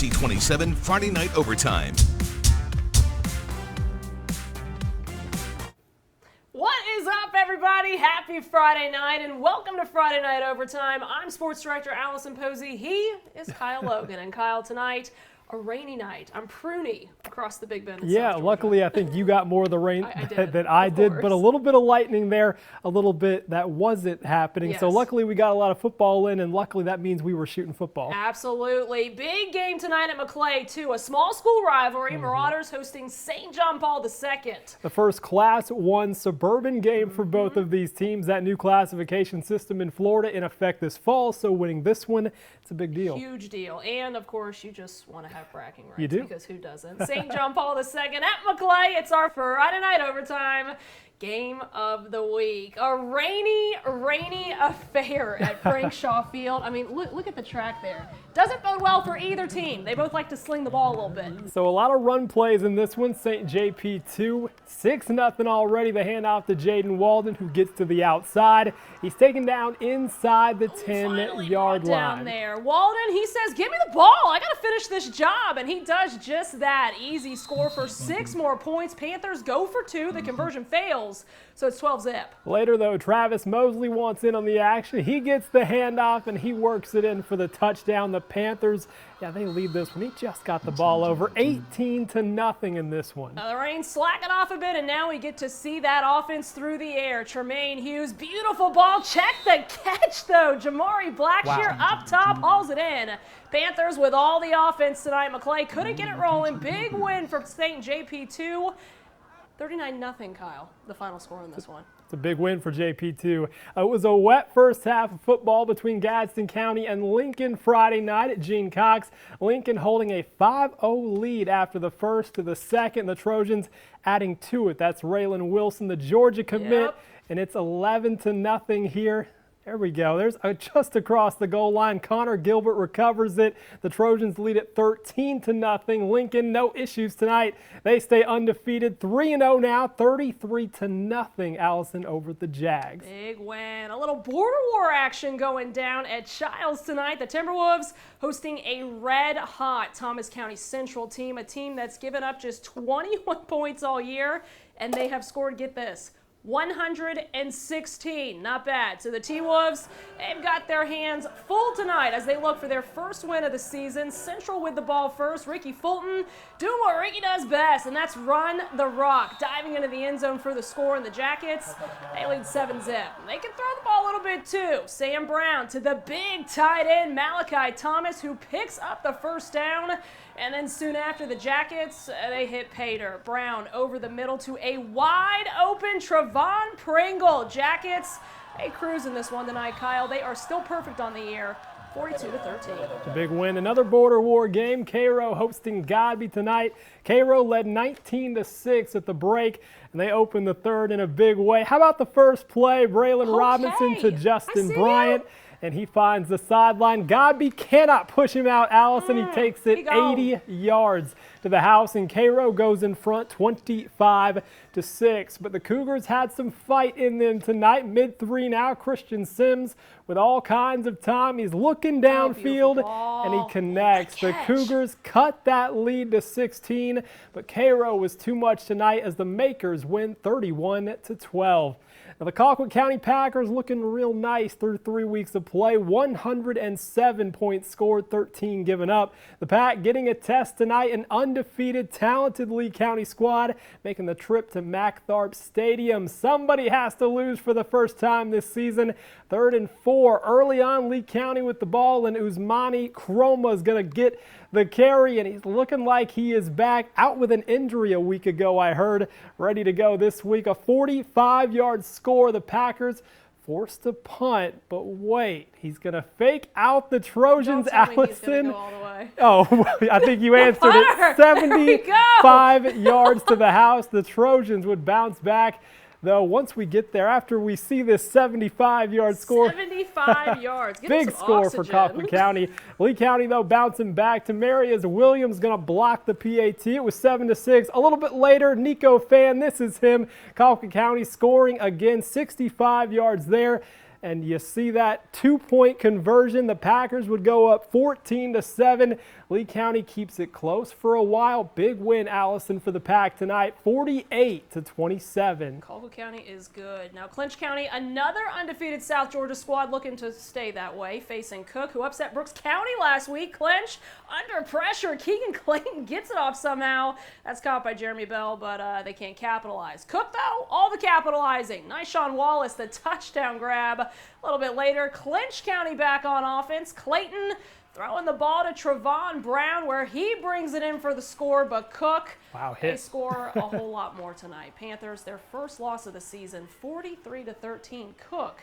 NBC27 Friday Night Overtime. What is up, everybody? Happy Friday night and welcome to Friday Night Overtime. I'm Sports Director Allison Posey. He is Kyle Logan. And Kyle, tonight, a rainy night. I'm pruny across the Big Bend. Yeah, luckily I think you got more of the rain than I of did, course. but a little bit of lightning there, a little bit that wasn't happening. Yes. So luckily we got a lot of football in, and luckily that means we were shooting football. Absolutely. Big game tonight at McClay, too. A small school rivalry. Marauders hosting St. John Paul II. The first Class 1 suburban game for both of these teams. That new classification system in Florida in effect this fall, so winning this one, it's a big deal. Huge deal. And, of course, you just want to have bragging rights. You do. Because who doesn't? St. John Paul II at McClay. It's our Friday Night Overtime game of the week. A rainy affair at Frank Shaw Field. I mean, look at the track there. Doesn't bode well for either team. They both like to sling the ball a little bit. So a lot of run plays in this one. St. JP 2, 6-0 already. The handoff to Jaden Walden, who gets to the outside. He's taken down inside the 10-yard line. Down there. Walden, he says, give me the ball. I got to finish this job. And he does just that. Easy score for 6 more points. Panthers go for 2. The conversion fails. So it's 12-zip. Later, though, Travis Mosley wants in on the action. He gets the handoff, and he works it in for the touchdown. The Panthers, yeah, they lead this one. He just got the ball over 18-0 in this one. The rain's slacking off a bit, and now we get to see that offense through the air. Tremaine Hughes, beautiful ball. Check the catch, though. Jamari Blackshear up top, hauls it in. Panthers with all the offense tonight. McClay couldn't get it rolling. Big win for St. JP 2. 39-0, Kyle, the final score on this one. It's a big win for JP2. It was a wet first half of football between Gadsden County and Lincoln Friday night at Gene Cox. Lincoln holding a 5-0 lead after the first to the second. The Trojans adding to it. That's Raylan Wilson, the Georgia commit, and it's 11-0 here. There we go. There's just across the goal line. Connor Gilbert recovers it. The Trojans lead it 13-0. Lincoln, no issues tonight. They stay undefeated, 3-0 now, 33-0. Allison over the Jags. Big win. A little border war action going down at Childs tonight. The Timberwolves hosting a red-hot Thomas County Central team, a team that's given up just 21 points all year, and they have scored, get this, 116. Not bad. So the T-Wolves, they've got their hands full tonight as they look for their first win of the season. Central with the ball first. Ricky Fulton doing what Ricky does best, and that's run the rock. Diving into the end zone for the score, and the Jackets, they lead 7-0. They can throw the ball a little bit too. Sam Brown to the big tight end, Malachi Thomas, who picks up the first down. And then soon after, the Jackets, they hit Pater. Brown over the middle to a wide open Trevon Pringle. Jackets, they cruise in this one tonight, Kyle. They are still perfect on the year, 42-13. A big win. Another border war game. Cairo hosting Godby tonight. Cairo led 19-6 at the break, and they opened the third in a big way. How about the first play? Braylon Robinson to Justin Bryant. And he finds the sideline. Godby cannot push him out, Allison. He takes it 80 yards to the house, and Cairo goes in front 25-6. But the Cougars had some fight in them tonight. Mid-3 now, Christian Sims with all kinds of time. He's looking downfield, and he connects. The Cougars cut that lead to 16, but Cairo was too much tonight as the Makers win 31-12. Now, the Colquitt County Packers looking real nice through 3 weeks of play. 107 points scored, 13 given up. The Pack getting a test tonight. An undefeated, talented Lee County squad making the trip to MacTharp Stadium. Somebody has to lose for the first time this season. 3rd and 4. Early on, Lee County with the ball, and Usmani Chroma is going to get the carry, and he's looking like he is back. Out with an injury a week ago, I heard. Ready to go this week. A 45-yard score. The Packers forced to punt, but wait, he's going to fake out the Trojans. Don't tell me he's Allison. gonna go all the way. Oh, I think you answered it. 75 yards to the house. The Trojans would bounce back. Though once we get there, after we see this 75-yard score. 75 yards. Big score for Colquitt County. Lee County, though, bouncing back to Marius Williams, going to block the PAT. It was 7-6. A little bit later, Nico Fan, this is him. Colquitt County scoring again, 65 yards there. And you see that 2-point conversion. The Packers would go up 14-7. Lee County keeps it close for a while. Big win, Allison, for the Pack tonight, 48-27. Colville County is good. Now Clinch County, another undefeated South Georgia squad looking to stay that way, facing Cook, who upset Brooks County last week. Clinch under pressure. Keegan Clayton gets it off somehow. That's caught by Jeremy Bell, but they can't capitalize. Cook, though, all the capitalizing. Nice Sean Wallace, the touchdown grab. A little bit later, Clinch County back on offense. Clayton throwing the ball to Trevon Brown, where he brings it in for the score, but Cook, they score a whole lot more tonight. Panthers, their first loss of the season, 43-13. Cook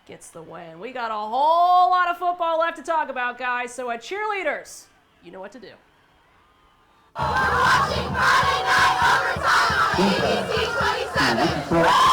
gets the win. We got a whole lot of football left to talk about, guys, so cheerleaders, you know what to do. You're watching Friday Night Overtime on ABC 27.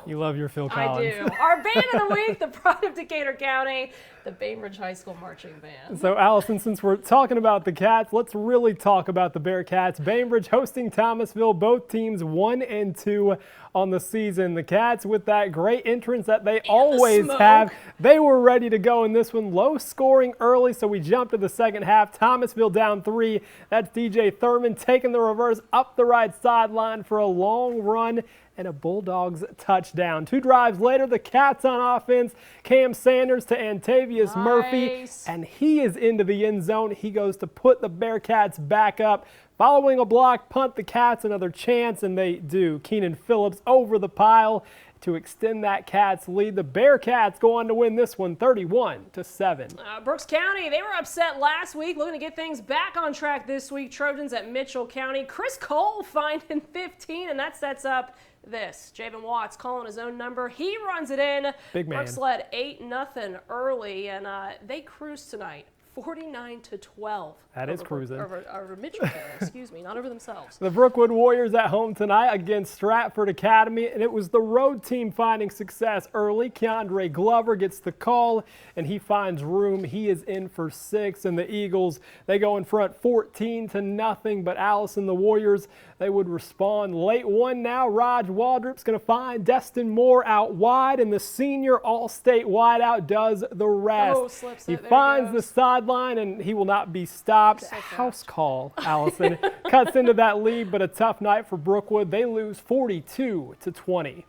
You love your Phil Collins. I do. Our band of the week, the pride of Decatur County, the Bainbridge High School Marching Band. So, Allison, since we're talking about the Cats, let's really talk about the Bearcats. Bainbridge hosting Thomasville, both teams 1-2 on the season. The Cats, with that great entrance that they always have, they were ready to go in this one. Low scoring early, so we jumped to the second half. Thomasville down 3. That's DJ Thurman taking the reverse up the right sideline for a long run and a Bulldogs touchdown. 2 drives later, the Cats on offense. Cam Sanders to Antavius Murphy, and he is into the end zone. He goes to put the Bearcats back up. Following a block punt, the Cats another chance, and they do. Keenan Phillips over the pile to extend that Cats lead. The Bearcats go on to win this one 31-7. Brooks County, they were upset last week, looking to get things back on track this week. Trojans at Mitchell County. Chris Cole finding 15, and that sets up this. Javen Watts calling his own number. He runs it in. Big man. Brooks led 8-0 early, and they cruised tonight. 49-12. That is cruising. Over Mitchell County, excuse me, not over themselves. The Brookwood Warriors at home tonight against Stratford Academy, and it was the road team finding success early. Keandre Glover gets the call, and he finds room. He is in for 6, and the Eagles, they go in front 14-0, but Allison, the Warriors, they would respond late one now. Raj Waldrop's going to find Destin Moore out wide, and the senior all-state wideout does the rest. He finds the sideline, and he will not be stopped. House call, Allison. Cuts into that lead, but a tough night for Brookwood. They lose 42-20.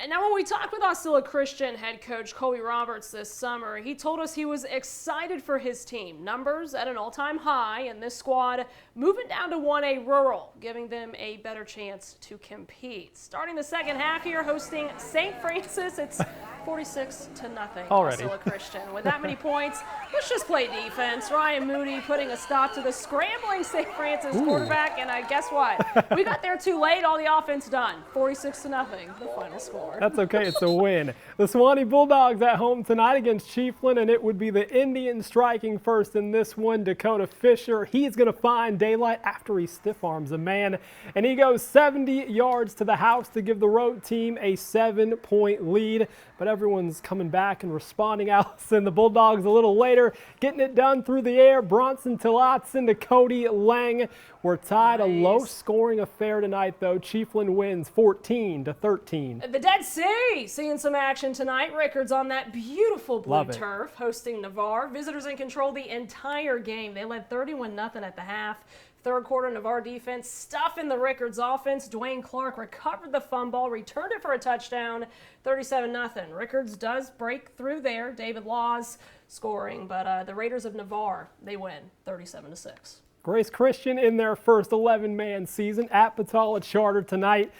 Now, when we talked with Osceola Christian head coach Colby Roberts this summer, he told us he was excited for his team. Numbers at an all-time high, and this squad moving down to 1A Rural, giving them a better chance to compete. Starting the second half here, hosting St. Francis, it's 46-0. Already. Osceola Christian. With that many points, let's just play defense. Ryan Moody putting a stop to the scrambling St. Francis quarterback, and guess what? We got there too late. All the offense done. 46-0, the final score. That's okay. It's a win. The Suwannee Bulldogs at home tonight against Chiefland, and it would be the Indians striking first in this one. Dakota Fisher, he's going to find daylight after he stiff arms a man, and he goes 70 yards to the house to give the road team a 7-point lead. But everyone's coming back and responding. Allison, the Bulldogs a little later, getting it done through the air. Bronson Tillotson to Cody Lang. We're tied. Nice. A low-scoring affair tonight, though. Chiefland wins 14-13. The Dead Sea seeing some action tonight. Rickards on that beautiful blue turf, hosting Navarre. Visitors in control the entire game. They led 31-0 at the half. Third quarter, Navarre defense stuffing the Rickards offense. Dwayne Clark recovered the fumble, returned it for a touchdown, 37-0. Rickards does break through there. David Laws scoring, but the Raiders of Navarre, they win 37-6. Grace Christian in their first 11-man season at Patala Charter tonight.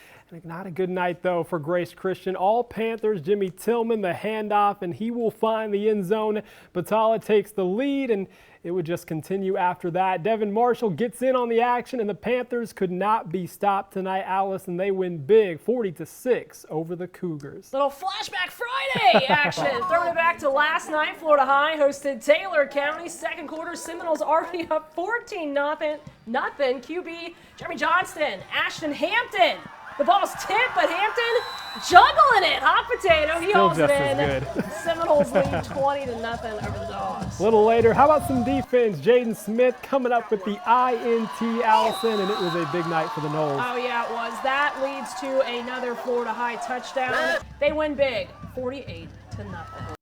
Not a good night, though, for Grace Christian. All Panthers, Jimmy Tillman, the handoff, and he will find the end zone. Patala takes the lead, and it would just continue after that. Devin Marshall gets in on the action, and the Panthers could not be stopped tonight, Alice, and they win big, 40-6 over the Cougars. Little Flashback Friday action. Throwing it back to last night, Florida High hosted Taylor County. Second quarter, Seminoles already up 14-0. QB Jeremy Johnston, Ashton Hampton The ball's tipped, but Hampton juggling it. Hot potato. He Still holds it just as in. good. Seminoles lead 20-0 over the Dogs. A little later, how about some defense? Jaden Smith coming up with the INT Allison, and it was a big night for the Noles. Oh, yeah, it was. That leads to another Florida High touchdown. They win big, 48-0.